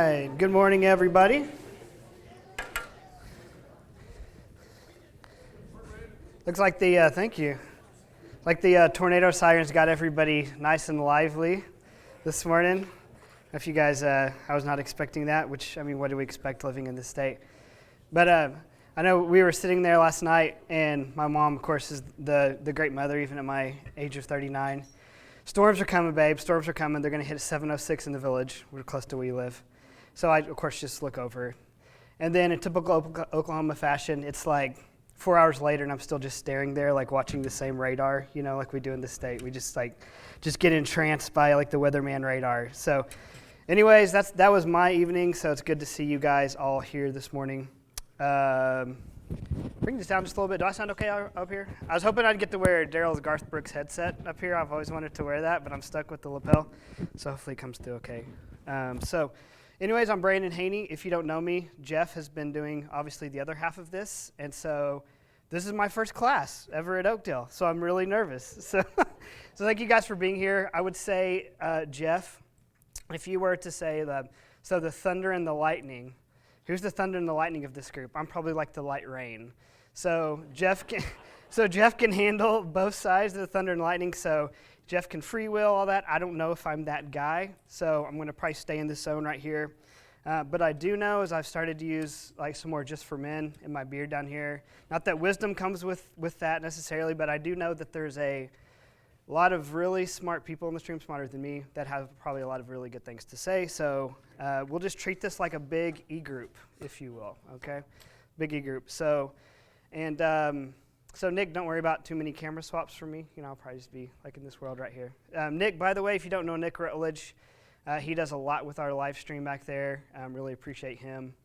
right. Good morning, everybody. Looks like the, thank you. Like the tornado sirens got everybody nice and lively this morning. If you guys, I was not expecting that, which, I mean, what do we expect living in this state? But I know we were sitting there last night, and my mom, of course, is the great mother, even at my age of 39. Storms are coming, babe. Storms are coming. They're going to hit 7:06 in the village. We're close to where you live. So I, of course, just look over. And then in typical Oklahoma fashion, it's like 4 hours later, and I'm still just staring there, like watching the same radar, you know, like we do in the state. We just get entranced by like the weatherman radar. So anyways, that was my evening. So it's good to see you guys all here this morning. Bring this down just a little bit. Do I sound okay up here? I was hoping I'd get to wear Daryl's Garth Brooks headset up here. I've always wanted to wear that, but I'm stuck with the lapel. So hopefully it comes through okay. So anyways, I'm Brandon Haynie. If you don't know me, Jeff has been doing obviously the other half of this. And so this is my first class ever at Oakdale. So I'm really nervous. So thank you guys for being here. I would say, Jeff, if you were to say the thunder and the lightning, who's the thunder and the lightning of this group? I'm probably like the light rain. So Jeff can handle both sides of the thunder and lightning. So Jeff can free will all that. I don't know if I'm that guy. So I'm going to probably stay in this zone right here. But I do know as I've started to use like some more Just for Men in my beard down here. Not that wisdom comes with that necessarily, but I do know that there's a lot of really smart people in the stream, smarter than me, that have probably a lot of really good things to say. So we'll just treat this like a big E-group, if you will, okay? Big E-group. So Nick, don't worry about too many camera swaps for me. You know, I'll probably just be like in this world right here. Nick, by the way, if you don't know Nick Rutledge, he does a lot with our live stream back there. Really appreciate him.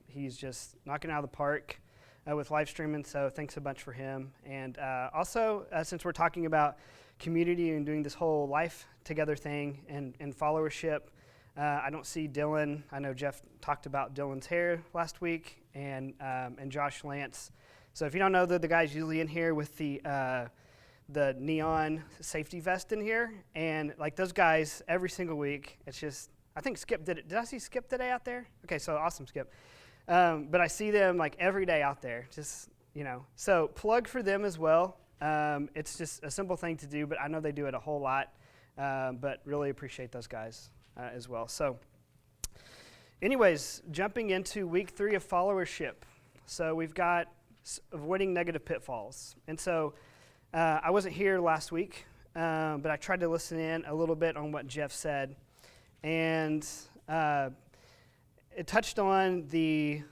He's just knocking it out of the park with live streaming, so thanks a bunch for him. And also, since we're talking about community and doing this whole life together thing and followership, I don't see Dylan. I know Jeff talked about Dylan's hair last week, and Josh Lance. So if you don't know, the guys usually in here with the neon safety vest in here, and like those guys every single week. It's just, I think Skip did it. Did I see Skip today out there? Okay, so awesome, Skip. But I see them like every day out there, just, you know. So plug for them as well. It's just a simple thing to do, but I know they do it a whole lot. But really appreciate those guys as well. So anyways, jumping into week 3 of followership. So we've got avoiding negative pitfalls. And so I wasn't here last week, but I tried to listen in a little bit on what Jeff said. And it touched on a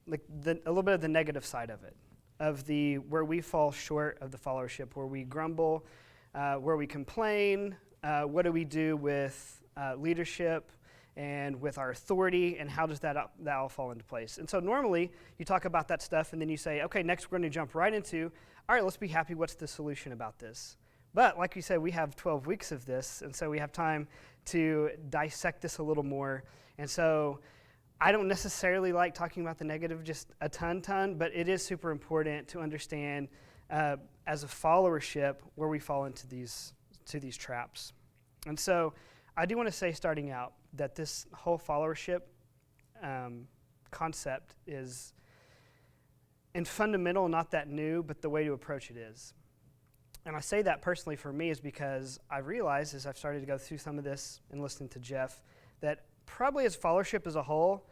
little bit of the negative side of it, of where we fall short of the followership, where we grumble, where we complain, what do we do with leadership and with our authority, and how does that all fall into place? And so normally you talk about that stuff, and then you say, okay, next we're going to jump right into, all right, let's be happy. What's the solution about this? But like you said, we have 12 weeks of this, and so we have time to dissect this a little more. And so I don't necessarily like talking about the negative just a ton, but it is super important to understand as a followership where we fall into these traps. And so I do want to say, starting out, that this whole followership concept is, in fundamental, not that new, but the way to approach it is. And I say that personally for me is because I realized as I've started to go through some of this and listening to Jeff that probably as followership as a whole,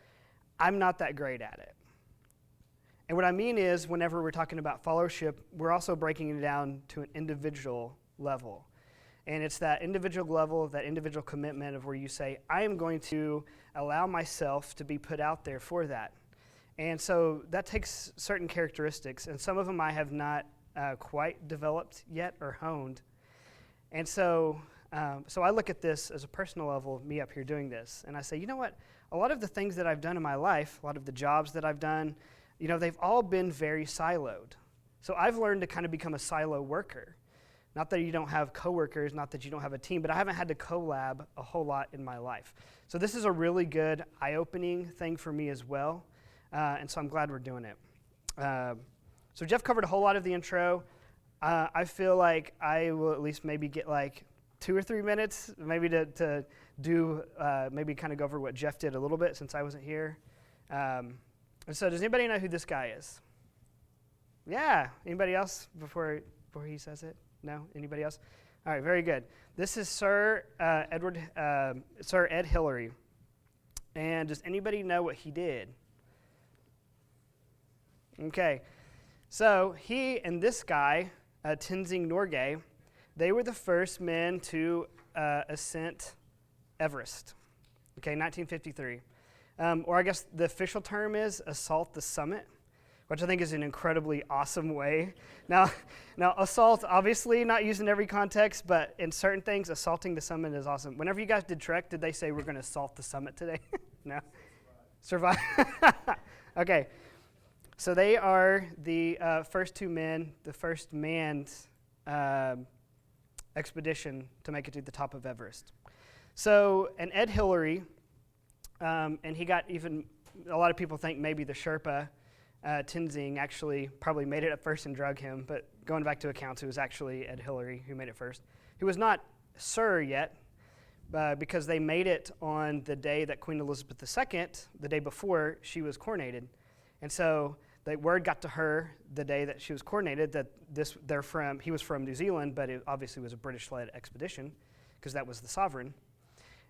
I'm not that great at it. And what I mean is, whenever we're talking about followership, we're also breaking it down to an individual level. And it's that individual level, that individual commitment of where you say, I am going to allow myself to be put out there for that. And so that takes certain characteristics, and some of them I have not quite developed yet or honed. And so I look at this as a personal level, me up here doing this, and I say, you know what? A lot of the things that I've done in my life, a lot of the jobs that I've done, you know, they've all been very siloed. So I've learned to kind of become a silo worker. Not that you don't have coworkers, not that you don't have a team, but I haven't had to collab a whole lot in my life. So this is a really good eye-opening thing for me as well, and so I'm glad we're doing it. So Jeff covered a whole lot of the intro. I feel like I will at least maybe get like 2 or 3 minutes, maybe to do, maybe kind of go over what Jeff did a little bit since I wasn't here. And so does anybody know who this guy is? Yeah. Anybody else before he says it? No? Anybody else? All right, very good. This is Sir Ed Hillary. And does anybody know what he did? Okay. So he and this guy, Tenzing Norgay, they were the first men to ascent Everest. Okay, 1953. Or I guess the official term is assault the summit, which I think is an incredibly awesome way. Now, assault, obviously not used in every context, but in certain things, assaulting the summit is awesome. Whenever you guys did Trek, did they say we're going to assault the summit today? No? Survive. Okay. So they are the first two men, the first manned expedition to make it to the top of Everest. So, and Ed Hillary, and he got even, a lot of people think maybe the Sherpa, Tenzing, actually probably made it up first and drug him, but going back to accounts, it was actually Ed Hillary who made it first. He was not Sir yet, because they made it on the day that Queen Elizabeth II, the day before, she was coronated. And so the word got to her the day that she was coronated that he was from New Zealand, but it obviously was a British-led expedition because that was the sovereign.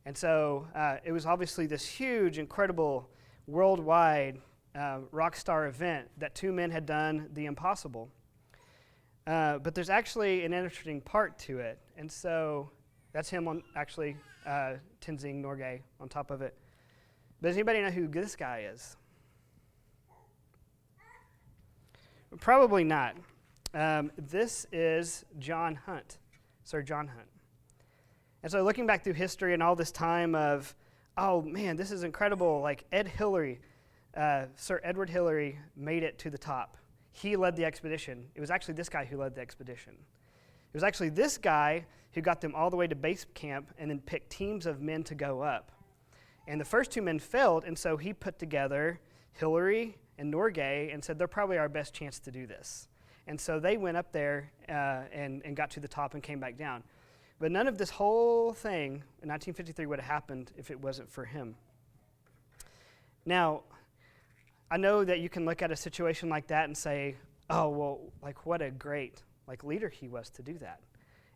And so it was obviously this huge, incredible, worldwide rock star event that two men had done the impossible. But there's actually an interesting part to it. And so that's him on actually Tenzing Norgay on top of it. But does anybody know who this guy is? Probably not. This is John Hunt, Sir John Hunt. And so looking back through history and all this time of, oh man, this is incredible, like Ed Hillary, Sir Edward Hillary made it to the top. He led the expedition. It was actually this guy who led the expedition. It was actually this guy who got them all the way to base camp and then picked teams of men to go up. And the first two men failed, and so he put together Hillary and Norgay and said, they're probably our best chance to do this. And so they went up there and got to the top and came back down. But none of this whole thing in 1953 would have happened if it wasn't for him. Now, I know that you can look at a situation like that and say, oh, well, like what a great leader he was to do that.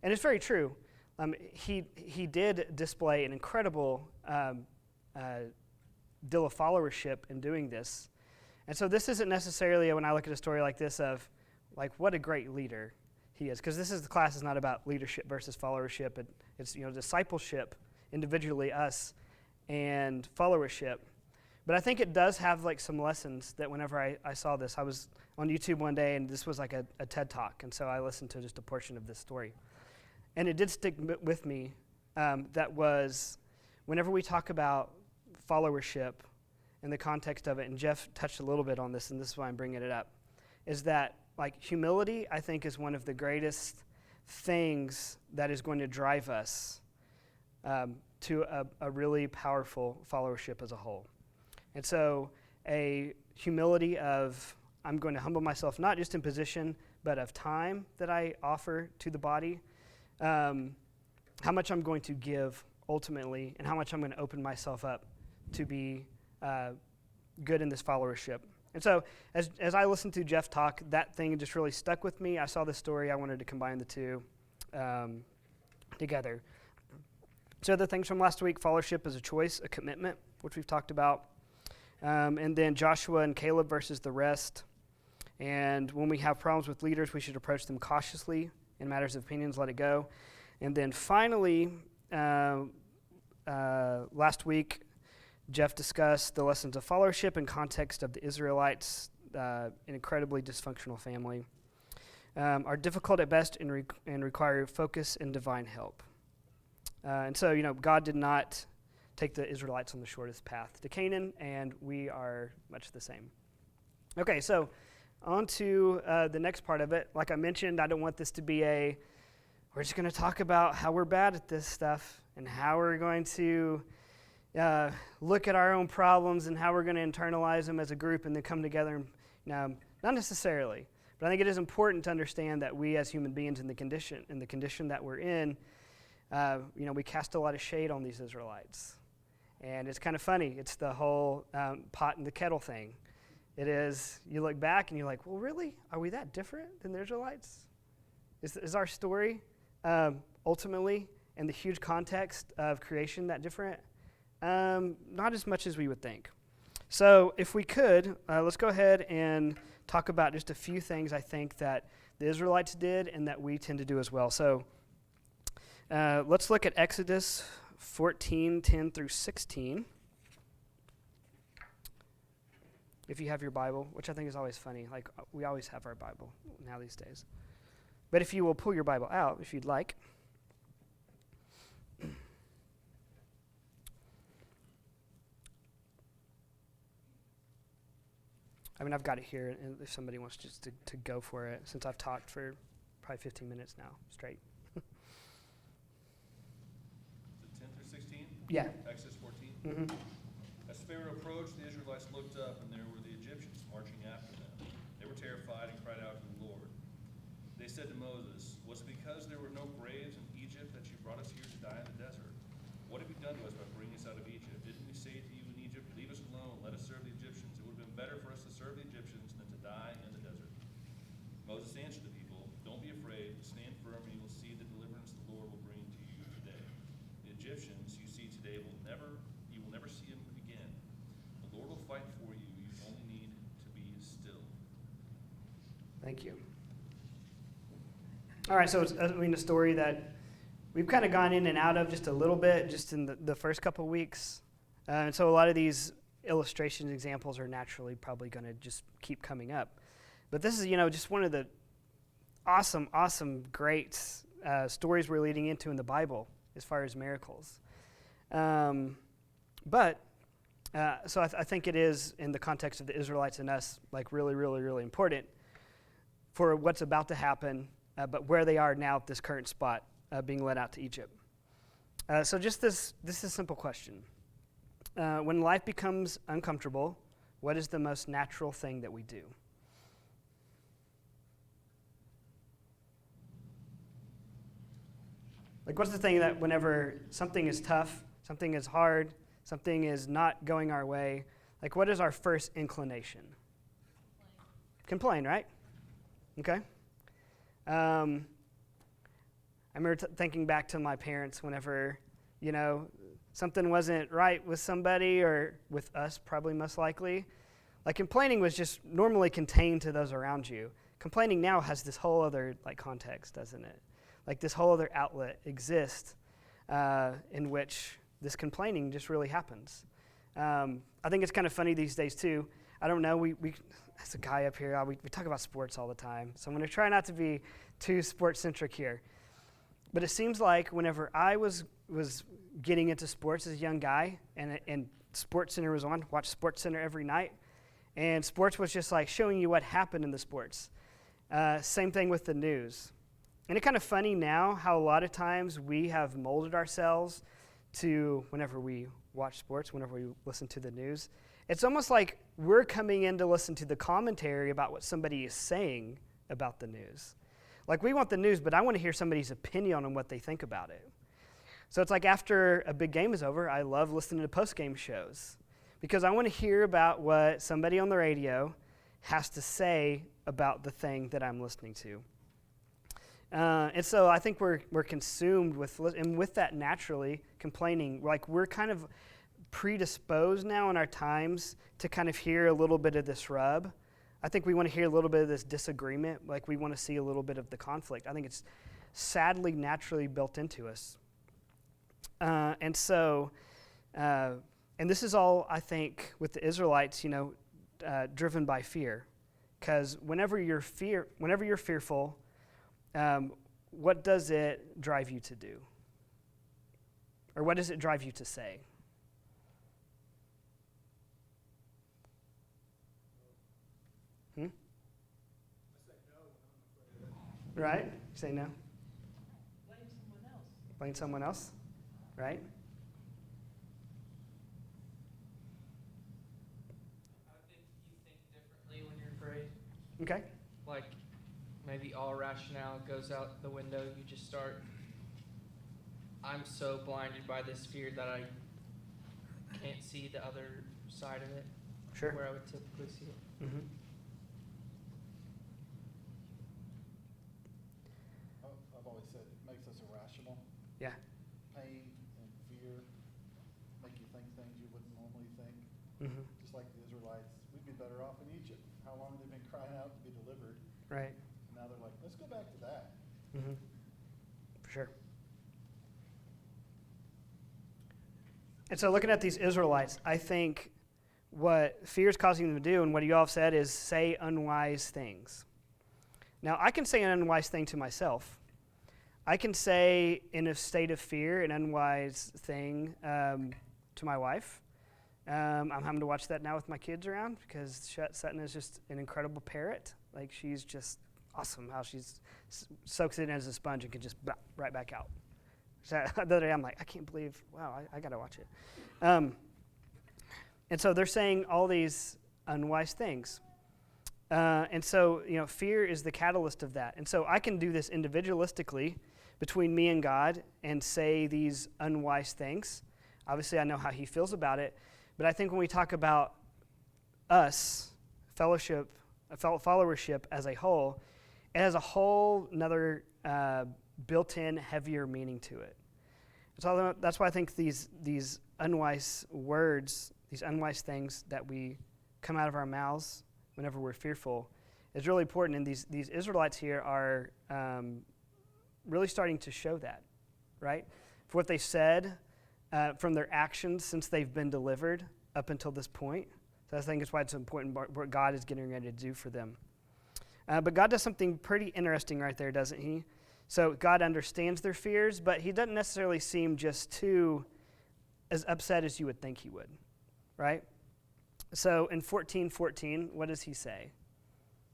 And it's very true. He did display an incredible deal of followership in doing this. And so this isn't necessarily, when I look at a story like this, of like what a great leader he is, because the class is not about leadership versus followership. It's discipleship, individually us, and followership. But I think it does have like some lessons that whenever I saw this, I was on YouTube one day and this was like a TED Talk, and so I listened to just a portion of this story. And it did stick with me, that was whenever we talk about followership in the context of it, and Jeff touched a little bit on this, and this is why I'm bringing it up, is that like humility, I think, is one of the greatest things that is going to drive us to a really powerful followership as a whole. And so a humility of, I'm going to humble myself, not just in position, but of time that I offer to the body, how much I'm going to give ultimately, and how much I'm going to open myself up to be good in this followership. And so as I listened to Jeff talk, that thing just really stuck with me. I saw this story. I wanted to combine the two together. So other things from last week, followership is a choice, a commitment, which we've talked about. And then Joshua and Caleb versus the rest. And when we have problems with leaders, we should approach them cautiously. In matters of opinions, let it go. And then finally, last week, Jeff discussed the lessons of followership in context of the Israelites, an incredibly dysfunctional family, are difficult at best and require focus and divine help. And so, God did not take the Israelites on the shortest path to Canaan, and we are much the same. Okay, so on to the next part of it. Like I mentioned, I don't want this to be we're just going to talk about how we're bad at this stuff and how we're going to look at our own problems and how we're going to internalize them as a group and then come together. Not necessarily, but I think it is important to understand that we as human beings in the condition that we're in, we cast a lot of shade on these Israelites. And it's kind of funny. It's the whole pot and the kettle thing. It is, you look back and you're like, well, really? Are we that different than the Israelites? Is our story ultimately, in the huge context of creation, that different? Not as much as we would think. So if we could, let's go ahead and talk about just a few things I think that the Israelites did and that we tend to do as well. So let's look at Exodus 14:10 through 16. If you have your Bible, which I think is always funny. Like, we always have our Bible now these days. But if you will pull your Bible out, if you'd like. I mean, I've got it here, and if somebody wants just to go for it, since I've talked for probably 15 minutes now, straight. Yeah. Exodus 14. Mm-hmm. As Pharaoh approached, the Israelites looked up, and there were the Egyptians marching after them. They were terrified and cried out to the Lord. They said to Moses, "Was it because there were no graves in Egypt that you brought us here to die in the desert? What have you done to us by bringing us out of Egypt? Didn't we say to you in Egypt, 'Leave us alone, let us serve the Egyptians'? It would have been better for us to serve the Egyptians than to die in the desert." Moses answered the people, "Don't be afraid. Stand firm, and you will see the deliverance the Lord will bring to you today. The Egyptians you see today you will never see them again. The Lord will fight for you. You only need to be still." Thank you. All right, so it's a story that we've kind of gone in and out of just a little bit, just in the first couple weeks. And so a lot of these illustration examples are naturally probably going to just keep coming up. But this is, just one of the awesome, great stories we're leading into in the Bible as far as miracles. So I think it is, in the context of the Israelites and us, like really, really, really important for what's about to happen, but where they are now at this current spot, being led out to Egypt. So just this is a simple question. When life becomes uncomfortable, what is the most natural thing that we do? Like, what's the thing that whenever something is tough, something is hard, something is not going our way, like, what is our first inclination? Complain, right? Okay. I remember thinking back to my parents whenever, something wasn't right with somebody or with us, probably most likely. Like, complaining was just normally contained to those around you. Complaining now has this whole other, context, doesn't it? Like, this whole other outlet exists in which this complaining just really happens. I think it's kind of funny these days, too. I don't know, we as a guy up here, we talk about sports all the time, so I'm going to try not to be too sports-centric here. But it seems like whenever I was getting into sports as a young guy, and SportsCenter was on, watched SportsCenter every night, and sports was just like showing you what happened in the sports. Same thing with the news. And it's kind of funny now how a lot of times we have molded ourselves to, whenever we watch sports, whenever we listen to the news, it's almost like we're coming in to listen to the commentary about what somebody is saying about the news. Like, we want the news, but I want to hear somebody's opinion on what they think about it. So it's like after a big game is over, I love listening to post-game shows because I want to hear about what somebody on the radio has to say about the thing that I'm listening to. And so I think we're consumed with that naturally, complaining. Like, we're kind of predisposed now in our times to kind of hear a little bit of this rub. I think we want to hear a little bit of this disagreement. Like, we want to see a little bit of the conflict. I think it's sadly naturally built into us. And this is all, I think, with the Israelites, driven by fear. Because whenever you're fearful, what does it drive you to do? Or what does it drive you to say? Right? You say no? Blame someone else. Right? I think you think differently when you're afraid. Okay. Like, maybe all rationale goes out the window. You just start I'm so blinded by this fear that I can't see the other side of it, Sure. where I would typically see it. Mm-hmm. I've always said it makes us irrational. Yeah. Pain and fear make you think things you wouldn't normally think. Mm-hmm. Just like the Israelites, we'd be better off in Egypt. How long they've been crying out to be delivered. Right. And now they're like, let's go back to that. Mm-hmm. For sure. And so looking at these Israelites, I think what fear is causing them to do, and what you all have said, is say unwise things. Now, I can say an unwise thing to myself. I can say, in a state of fear, an unwise thing to my wife. I'm having to watch that now with my kids around because Sutton is just an incredible parrot. Like, she's just awesome how she soaks it in as a sponge and can just right back out. So the other day I'm like, I can't believe, wow, I got to watch it. And so they're saying all these unwise things. And so, fear is the catalyst of that. And so I can do this individualistically between me and God and say these unwise things. Obviously, I know how he feels about it. But I think when we talk about us, followership as a whole, it has a whole another built-in heavier meaning to it. So that's why I think these unwise words, these unwise things that we come out of our mouths whenever we're fearful is really important. And these Israelites here are really starting to show that, right? For what they said, from their actions since they've been delivered up until this point. So I think it's why it's important what God is getting ready to do for them. But God does something pretty interesting right there, doesn't he? So God understands their fears, but he doesn't necessarily seem just as upset as you would think he would, right? So in 14:14, what does he say?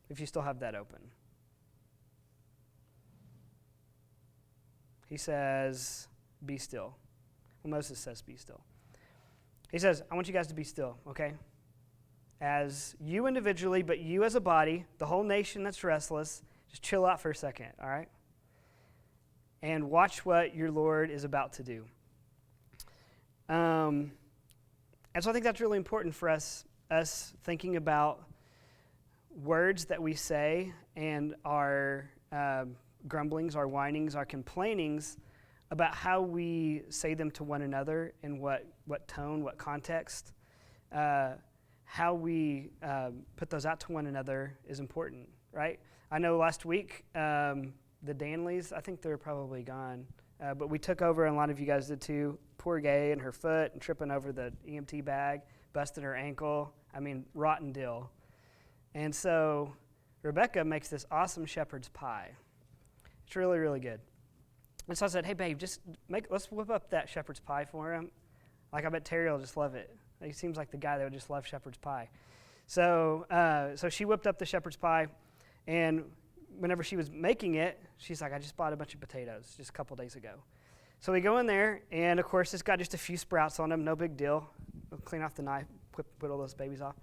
If you still have that open. He says, be still. Well, Moses says, be still. He says, I want you guys to be still, okay? As you individually, but you as a body, the whole nation that's restless, just chill out for a second, all right? And watch what your Lord is about to do. And so I think that's really important for us thinking about words that we say and our grumblings, our whinings, our complainings about how we say them to one another, in what tone, what context. How we put those out to one another is important, right? I know last week, the Danleys, I think they're probably gone, but we took over, and a lot of you guys did too. Poor Gay and her foot and tripping over the EMT bag, busted her ankle. I mean, rotten deal. And so Rebecca makes this awesome shepherd's pie. It's really, really good. And so I said, hey, babe, let's whip up that shepherd's pie for him. Like, I bet Terry will just love it. He seems like the guy that would just love shepherd's pie. So she whipped up the shepherd's pie, and whenever she was making it, she's like, I just bought a bunch of potatoes just a couple days ago. So we go in there, and of course, it's got just a few sprouts on them, no big deal. We'll clean off the knife, put all those babies off.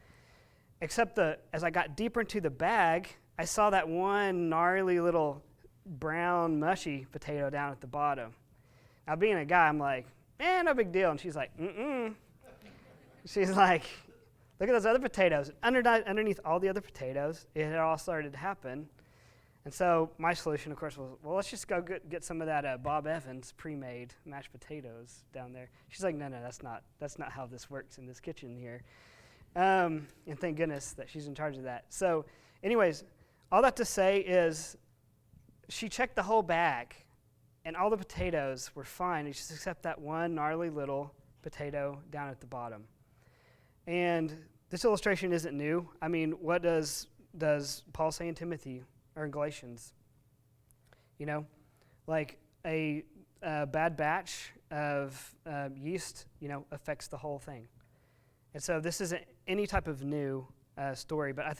Except as I got deeper into the bag, I saw that one gnarly little brown, mushy potato down at the bottom. Now, being a guy, I'm like, no big deal. And she's like, She's like, look at those other potatoes. Underneath all the other potatoes, it had all started to happen. And so my solution, of course, was, well, let's just go get some of that Bob Evans pre-made mashed potatoes down there. She's like, no, that's not how this works in this kitchen here. And thank goodness that she's in charge of that. So anyways, all that to say is she checked the whole bag, and all the potatoes were fine, except that one gnarly little potato down at the bottom. And this illustration isn't new. I mean, what does Paul say in Timothy or in Galatians? Like a bad batch of yeast, affects the whole thing. And so this isn't any type of new story, but I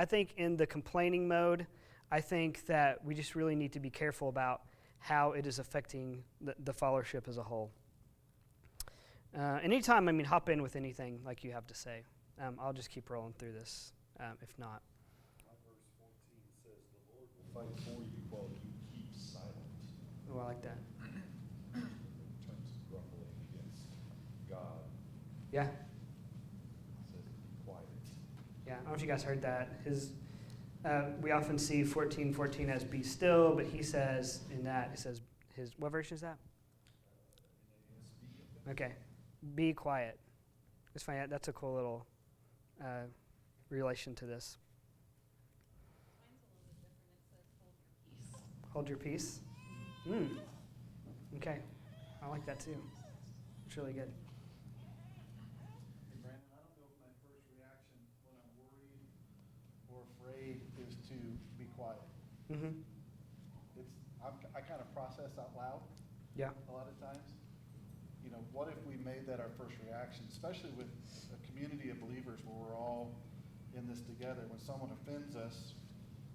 think in the complaining mode, I think that we just really need to be careful about how it is affecting the followership as a whole. Anytime, hop in with anything like you have to say. I'll just keep rolling through this, if not. Verse 14 says, the Lord will fight for you while you keep silent. Oh, I like that. Yeah. It says be quiet. Yeah, I don't know if you guys heard that. We often see 14:14 as be still, but he says in that, it says what version is that? Okay, be quiet. It's fine. That's a cool little relation to this. Hold your peace. Okay, I like that too. It's really good. Hey, Brandon, I don't know if my first reaction when I'm worried or afraid is to be quiet. Mm-hmm. I kind of process out loud Yeah. a lot of times. You know, what if we made that our first reaction, especially with a community of believers where we're all in this together. When someone offends us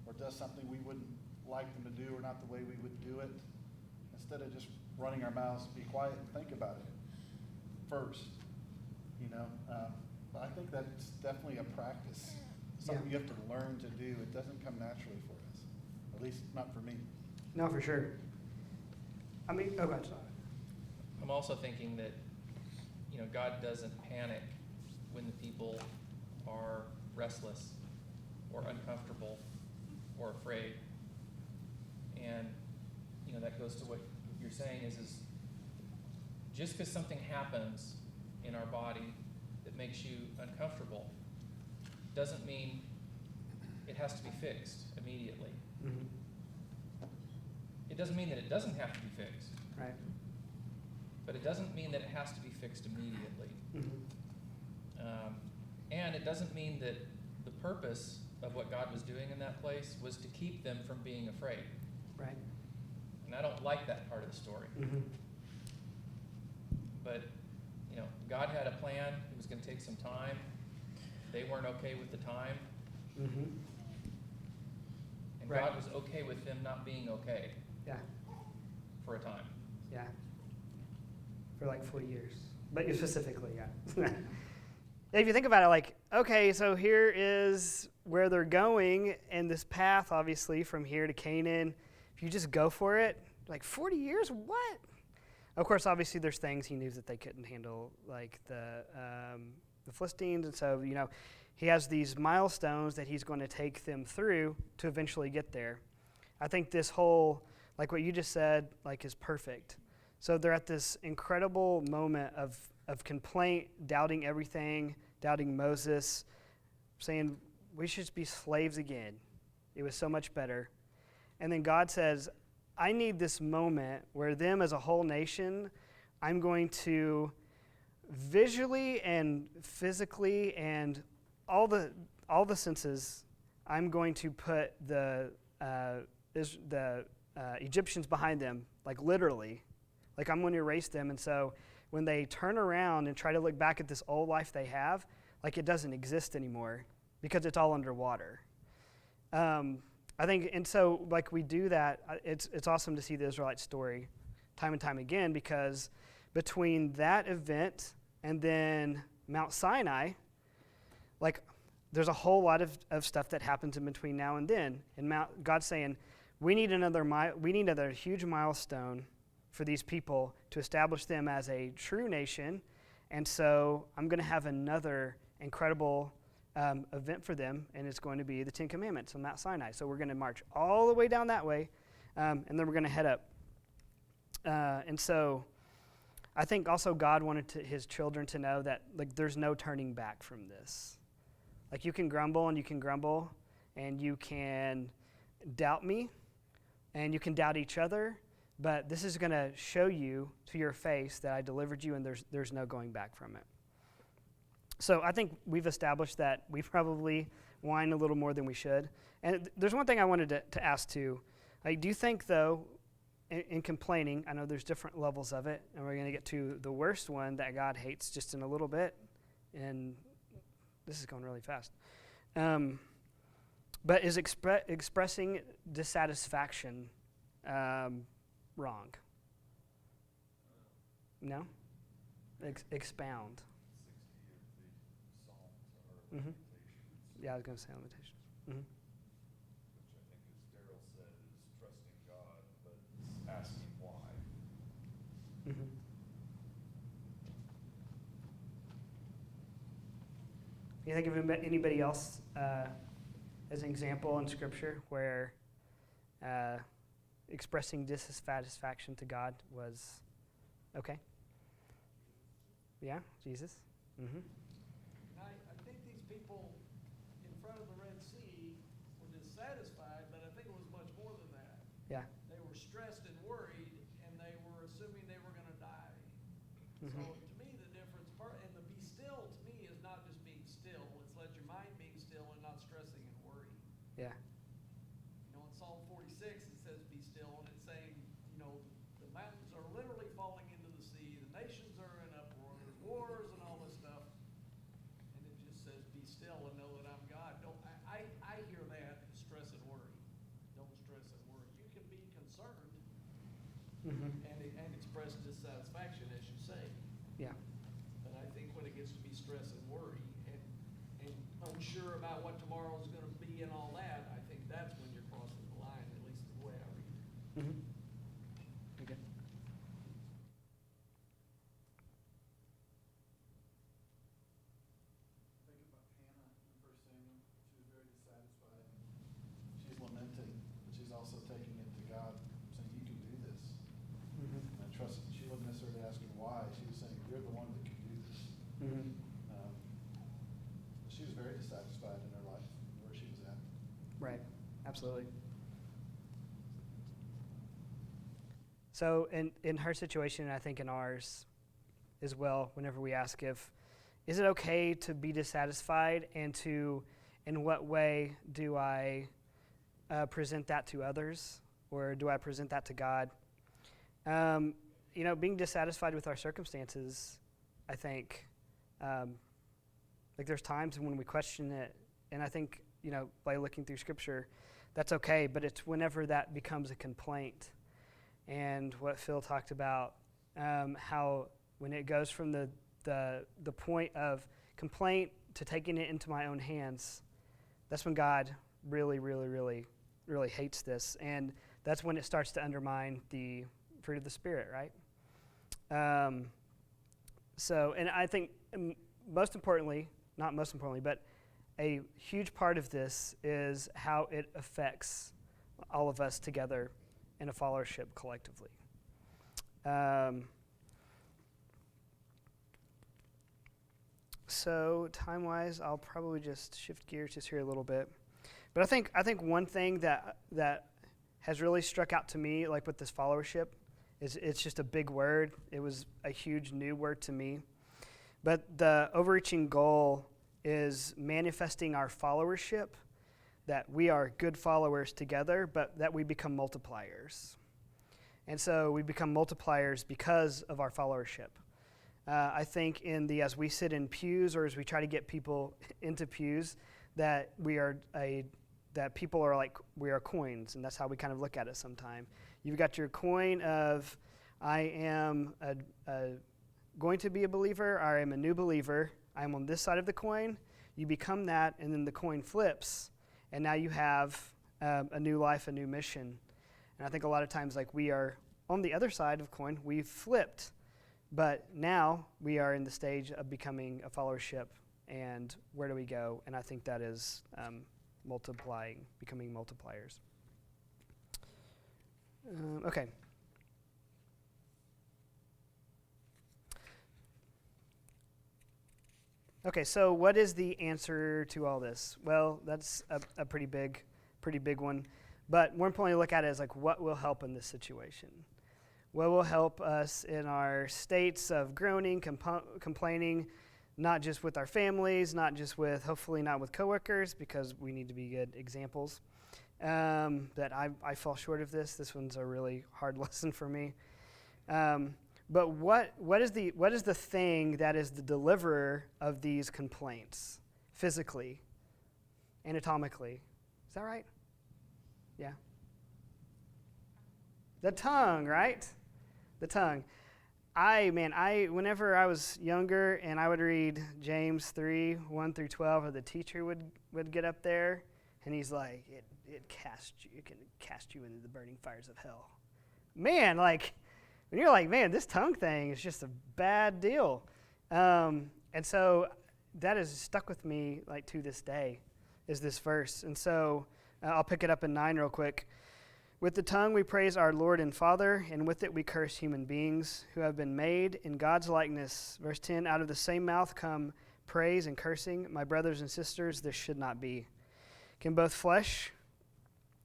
or does something we wouldn't like them to do or not the way we would do it, instead of just running our mouths, be quiet and think about it first. You know, but I think that's definitely a practice, something you have to learn to do. It doesn't come naturally for us, at least not for me. No, for sure. I mean, oh, God, sorry. I'm also thinking that, God doesn't panic when the people are restless or uncomfortable or afraid. And, that goes to what you're saying is just because something happens in our body that makes you uncomfortable doesn't mean it has to be fixed immediately. Mm-hmm. It doesn't mean that it doesn't have to be fixed. Right. But it doesn't mean that it has to be fixed immediately. Mm-hmm. And it doesn't mean that the purpose of what God was doing in that place was to keep them from being afraid. Right. And I don't like that part of the story. Mm-hmm. But, God had a plan. It was going to take some time. They weren't okay with the time. Mm-hmm. And Right. God was okay with them not being okay Yeah. for a time. Yeah. For like 40 years. But you specifically, yeah. If you think about it, like, okay, so here is where they're going, and this path, obviously, from here to Canaan, if you just go for it, like 40 years, what? Of course, obviously, there's things he knew that they couldn't handle, like the Philistines, and so, he has these milestones that he's going to take them through to eventually get there. I think this whole, like what you just said, like is perfect. So they're at this incredible moment of complaint, doubting everything, doubting Moses, saying, we should be slaves again. It was so much better. And then God says, I need this moment where them as a whole nation, I'm going to visually and physically and all the senses, I'm going to put the Egyptians behind them, like literally. Like I'm going to erase them. And so when they turn around and try to look back at this old life they have, like it doesn't exist anymore because it's all underwater. I think, and so like we do that, it's awesome to see the Israelite story time and time again, because between that event and then Mount Sinai, like there's a whole lot of stuff that happens in between now and then. And God's saying, we need another huge milestone for these people to establish them as a true nation. And so I'm going to have another incredible event for them, and it's going to be the Ten Commandments on Mount Sinai. So we're going to march all the way down that way, and then we're going to head up. And so I think also God wanted his children to know that like there's no turning back from this. Like you can grumble and you can grumble, and you can doubt me, and you can doubt each other, but this is going to show you to your face that I delivered you, and there's no going back from it. So I think we've established that we probably whine a little more than we should. And there's one thing I wanted to ask too. Like, do you think, though, in complaining, I know there's different levels of it, and we're going to get to the worst one that God hates just in a little bit, and this is going really fast. But is expressing dissatisfaction wrong? No? Expound. 60 of the Psalms are Mm-hmm. limitations. Yeah, I was going to say limitations. Mm-hmm. Which I think, as Daryl said, is trusting God, but asking why. Mm-hmm. you think of anybody else as an example in Scripture where expressing dissatisfaction to God was okay? Yeah, Jesus. Mm-hmm. And I think these people in front of the Red Sea were dissatisfied, but I think it was much more than that. Yeah. They were stressed and worried, and they were assuming they were going to die. Mm-hmm. So to me, the difference, and the be still to me is not just being still, it's let your mind being still and not stressing and worrying. Yeah. You know, in Psalm 46, it says be still, and it's saying, you know, the mountains are literally falling into the sea, the nations are in uproar, there's wars and all this stuff. And it just says be still and know that I'm God. I hear that stress and worry. Don't stress and worry. You can be concerned Mm-hmm. and express dissatisfaction, as you say. Yeah. But I think when it gets to be stress and worry and unsure about what tomorrow is going to be and all that, I think that's when you're crossing the line, at least the way I read it. Mm-hmm. Okay. Think about Hannah in 1 Samuel. She was very dissatisfied. She's lamenting, but she's also taking it to God, saying, you can do this. Mm-hmm. And I trust, she wasn't necessarily asking why. She was saying, you're the one that can do this. Mm-hmm. She was very dissatisfied in her life, where she was at. Right. Absolutely. So in her situation, and I think in ours as well, whenever we ask is it okay to be dissatisfied, and in what way do I present that to others, or do I present that to God? Being dissatisfied with our circumstances, I think, like there's times when we question it, and I think, by looking through Scripture, that's okay, but it's whenever that becomes a complaint. And what Phil talked about, how when it goes from the point of complaint to taking it into my own hands, that's when God really, really, really, really hates this. And that's when it starts to undermine the fruit of the Spirit, right? And I think not most importantly, but a huge part of this is how it affects all of us together in a followership collectively. So time-wise, I'll probably just shift gears just here a little bit. But I think one thing that has really struck out to me, like with this followership, is it's just a big word. It was a huge new word to me. But the overreaching goal is manifesting our followership, that we are good followers together, but that we become multipliers. And so we become multipliers because of our followership. I think as we sit in pews, or as we try to get people into pews, that we are coins, and that's how we kind of look at it sometime. You've got your coin of, I am going to be a believer, or I am a new believer. I'm on this side of the coin. You become that, and then the coin flips, and now you have a new life, a new mission. And I think a lot of times, like, we are on the other side of the coin, we've flipped, but now we are in the stage of becoming a followership, and where do we go? And I think that is becoming multipliers. Okay. Okay, so what is the answer to all this? Well, that's a pretty big one. But more importantly, look at it as like, what will help in this situation? What will help us in our states of groaning, complaining, not just with our families, hopefully not with coworkers, because we need to be good examples. That I fall short of this. This one's a really hard lesson for me. But what is the thing that is the deliverer of these complaints, physically, anatomically? Is that right? Yeah. The tongue, right? The tongue. Whenever I was younger and I would read James 3, 1 through 12, or the teacher would get up there and he's like, it can cast you into the burning fires of hell. Man, like, when you're like, man, this tongue thing is just a bad deal. And so that has stuck with me like to this day, is this verse. And so I'll pick it up in 9 real quick. With the tongue we praise our Lord and Father, and with it we curse human beings who have been made in God's likeness. Verse 10, out of the same mouth come praise and cursing. My brothers and sisters, this should not be. Can both fresh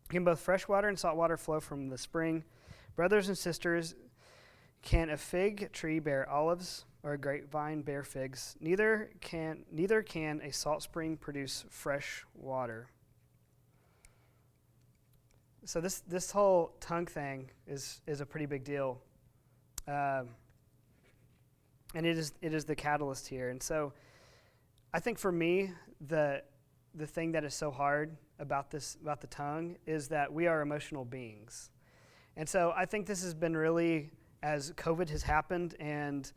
water and salt water flow from the spring? Brothers and sisters, can a fig tree bear olives, or a grapevine bear figs? Neither can a salt spring produce fresh water. So this whole tongue thing is a pretty big deal, and it is the catalyst here. And so, I think for me, the thing that is so hard about the tongue is that we are emotional beings, and so I think this has been really, as COVID has happened, and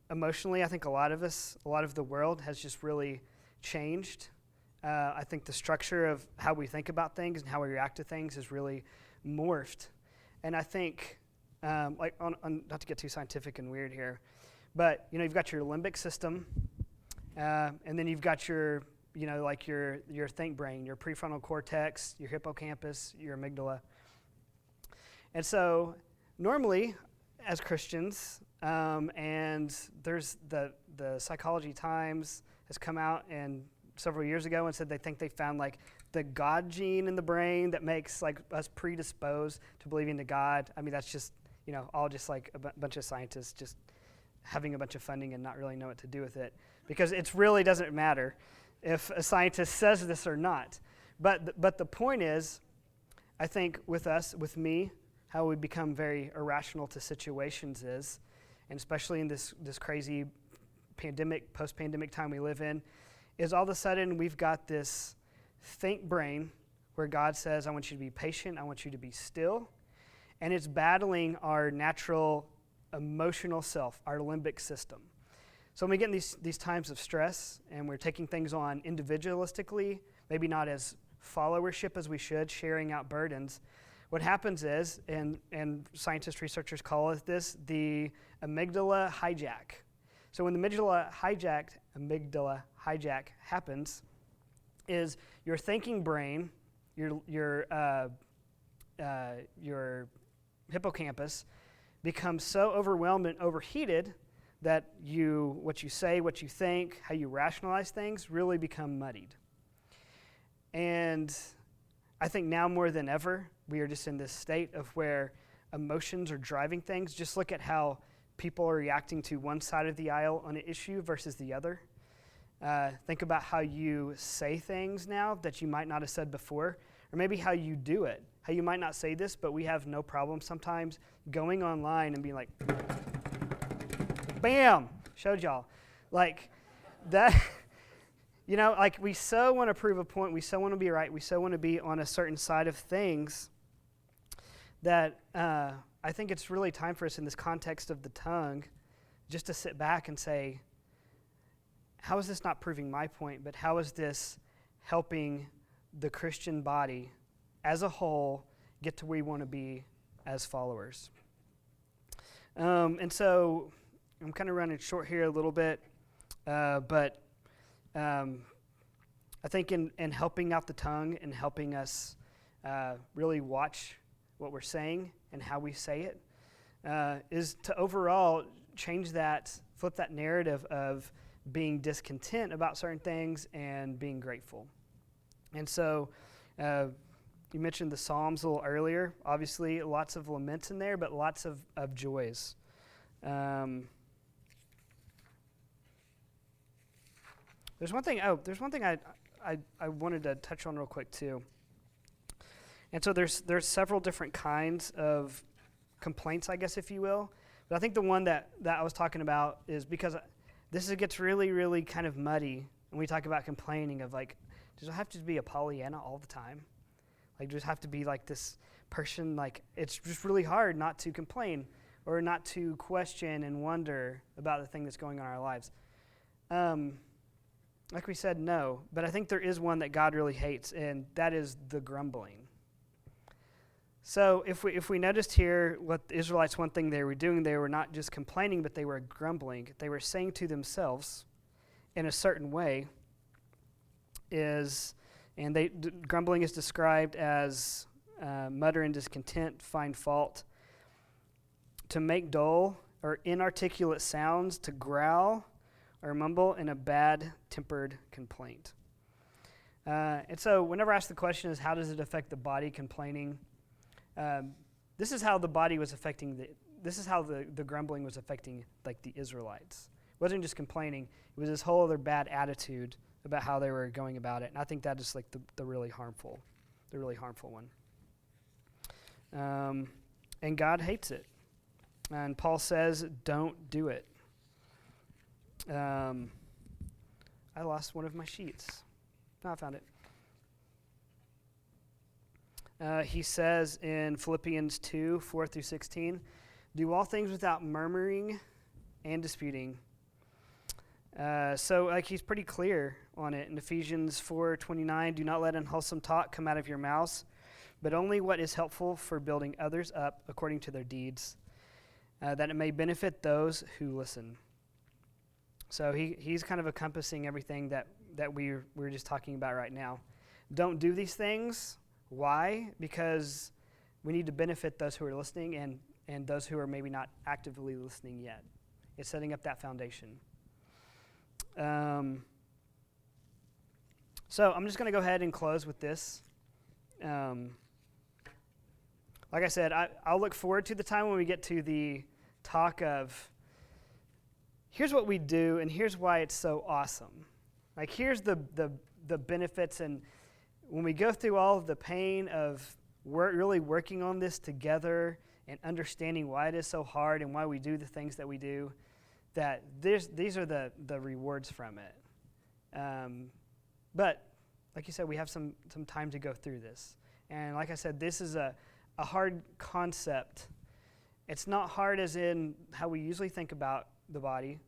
emotionally, I think a lot of the world has just really changed. I think the structure of how we think about things and how we react to things has really morphed. And I think, not to get too scientific and weird here, but you've got your limbic system, and then you've got your think brain, your prefrontal cortex, your hippocampus, your amygdala. And so normally, as Christians, and there's the Psychology Times has come out and several years ago and said they think they found like the God gene in the brain that makes like us predisposed to believing to God. I mean, that's just, all just like a bunch of scientists just having a bunch of funding and not really know what to do with it, because it really doesn't matter if a scientist says this or not. But the point is, I think with me, how we become very irrational to situations is, and especially in this crazy post-pandemic time we live in, is all of a sudden we've got this think brain where God says, I want you to be patient, I want you to be still, and it's battling our natural emotional self, our limbic system. So when we get in these times of stress and we're taking things on individualistically, maybe not as followership as we should, sharing out burdens, what happens is, and scientists, researchers call it this, the amygdala hijack. So when the amygdala hijack happens, is your thinking brain, your hippocampus becomes so overwhelmed and overheated that what you say, what you think, how you rationalize things really become muddied. And I think now more than ever, we are just in this state of where emotions are driving things. Just look at how people are reacting to one side of the aisle on an issue versus the other. Think about how you say things now that you might not have said before, or maybe how you do it. How you might not say this, but we have no problem sometimes going online and being like, bam, showed y'all. Like that, like we so want to prove a point, we so want to be right, we so want to be on a certain side of things that I think it's really time for us in this context of the tongue just to sit back and say, how is this not proving my point, but how is this helping the Christian body as a whole get to where we want to be as followers? And so I'm kind of running short here a little bit, but I think in helping out the tongue and helping us really watch what we're saying and how we say it is to overall flip that narrative of being discontent about certain things and being grateful. And so you mentioned the Psalms a little earlier. Obviously, lots of laments in there, but lots of joys. There's one thing I wanted to touch on real quick too. And so there's several different kinds of complaints, I guess, if you will. But I think the one that I was talking about is because it gets really, really kind of muddy when we talk about complaining of like, does it have to be a Pollyanna all the time? Like, does it have to be like this person, like, it's just really hard not to complain or not to question and wonder about the thing that's going on in our lives. Like we said, no. But I think there is one that God really hates, and that is the grumbling. So if we noticed here what the Israelites, one thing they were doing, they were not just complaining, but they were grumbling. They were saying to themselves, in a certain way is, and grumbling is described as mutter and discontent, find fault, to make dull or inarticulate sounds, to growl or mumble in a bad-tempered complaint. And so whenever I ask the question is, how does it affect the body, complaining? This is how the body was affecting this is how the grumbling was affecting like the Israelites. It wasn't just complaining. It was this whole other bad attitude about how they were going about it. And I think that is like the really harmful one. And God hates it. And Paul says, don't do it. I lost one of my sheets. No, I found it. He says in Philippians 2, 4 through 16, do all things without murmuring and disputing. So like he's pretty clear on it. In Ephesians 4:29, do not let unwholesome talk come out of your mouths, but only what is helpful for building others up according to their deeds, that it may benefit those who listen. So he's kind of encompassing everything that we're just talking about right now. Don't do these things. Why? Because we need to benefit those who are listening and those who are maybe not actively listening yet. It's setting up that foundation. So I'm just going to go ahead and close with this. Like I said, I'll look forward to the time when we get to the talk of here's what we do and here's why it's so awesome. Like here's the benefits, and when we go through all of the pain of really working on this together and understanding why it is so hard and why we do the things that we do, that these are the rewards from it. But like you said, we have some time to go through this. And like I said, this is a hard concept. It's not hard as in how we usually think about the body,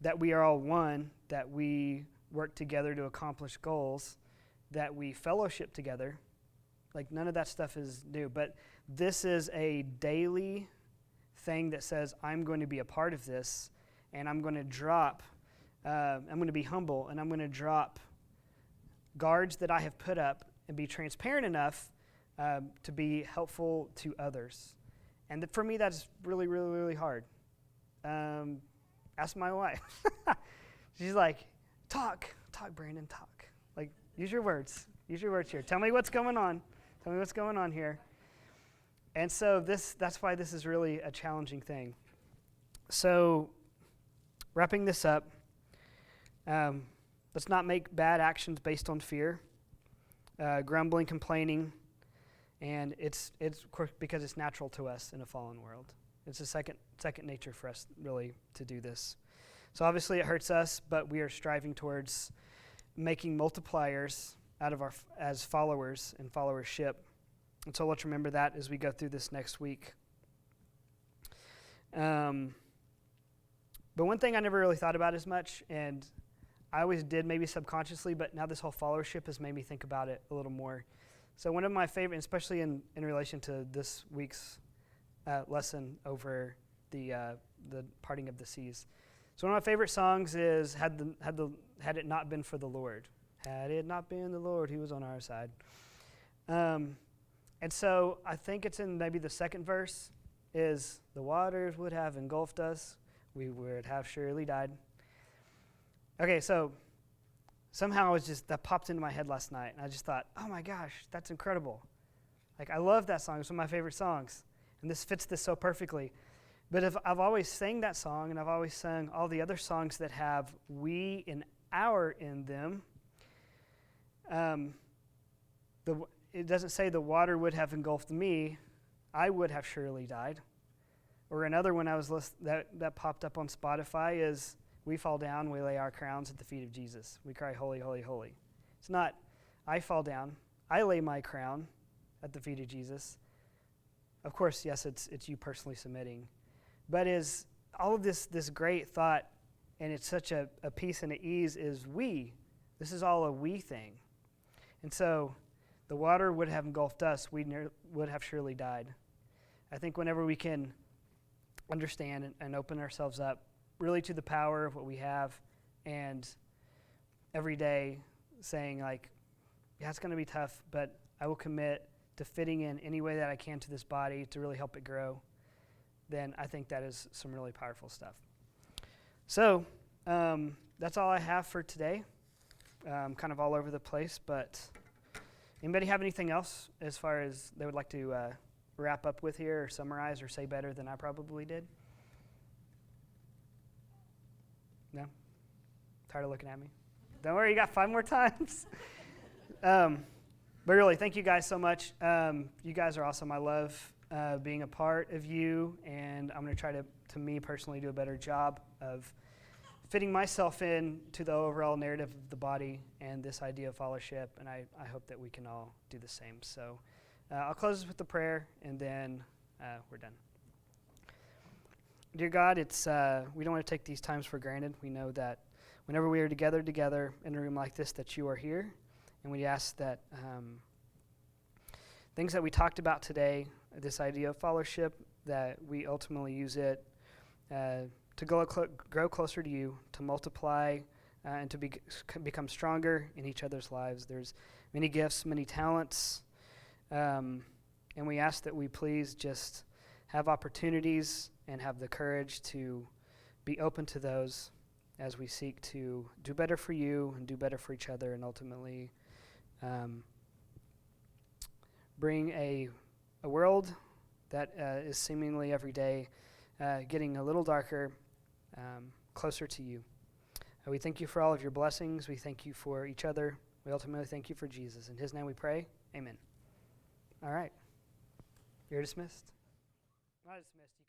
that we are all one, that we work together to accomplish goals, that we fellowship together. Like none of that stuff is new. But this is a daily thing that says, I'm going to be a part of this, and I'm going to I'm going to be humble, and I'm going to drop guards that I have put up and be transparent enough to be helpful to others. And for me, that's really, really, really hard. Ask my wife. She's like, talk, Brandon, talk. Like, use your words here. Tell me what's going on here. And so that's why this is really a challenging thing. So, wrapping this up, let's not make bad actions based on fear, grumbling, complaining, and it's of course because it's natural to us in a fallen world. It's a second nature for us really to do this. So obviously it hurts us, but we are striving towards making multipliers out of as followers and followership. And so let's remember that as we go through this next week. But one thing I never really thought about as much, and I always did maybe subconsciously, but now this whole followership has made me think about it a little more. So one of my favorite, especially in relation to this week's lesson over the parting of the seas. So one of my favorite songs is Had It Not Been for the Lord. Had it not been the Lord, he was on our side. And so I think it's in maybe the second verse is, the waters would have engulfed us, we would have surely died. Okay, so somehow that popped into my head last night, and I just thought, oh my gosh, that's incredible. Like, I love that song. It's one of my favorite songs, and this fits this so perfectly. But I've always sang that song, and I've always sung all the other songs that have we and our in them. It doesn't say the water would have engulfed me, I would have surely died. Or another one that popped up on Spotify is, we fall down, we lay our crowns at the feet of Jesus. We cry, holy, holy, holy. It's not, I fall down, I lay my crown at the feet of Jesus. Of course, yes, it's you personally submitting. But is all of this great thought, and it's such a peace and an ease, is we. This is all a we thing. And so the water would have engulfed us, we would have surely died. I think whenever we can understand and open ourselves up really to the power of what we have, and every day saying like, yeah, it's going to be tough, but I will commit to fitting in any way that I can to this body to really help it grow, then I think that is some really powerful stuff. So that's all I have for today. Kind of all over the place, but anybody have anything else as far as they would like to wrap up with here or summarize or say better than I probably did? No? Tired of looking at me? Don't worry, you got 5 more times. But really, thank you guys so much. You guys are awesome. I love being a part of you, and I'm going to try to me personally, do a better job of fitting myself in to the overall narrative of the body and this idea of fellowship, and I hope that we can all do the same. So I'll close this with the prayer, and then we're done. Dear God, we don't want to take these times for granted. We know that whenever we are together in a room like this, that you are here, and we ask that things that we talked about today, this idea of fellowship, that we ultimately use it to grow closer to you, to multiply, and to become stronger in each other's lives. There's many gifts, many talents, and we ask that we please just have opportunities and have the courage to be open to those as we seek to do better for you and do better for each other, and ultimately bring a world that is seemingly every day getting a little darker, closer to you. We thank you for all of your blessings. We thank you for each other. We ultimately thank you for Jesus. In his name we pray. Amen. All right. You're dismissed. Not dismissed.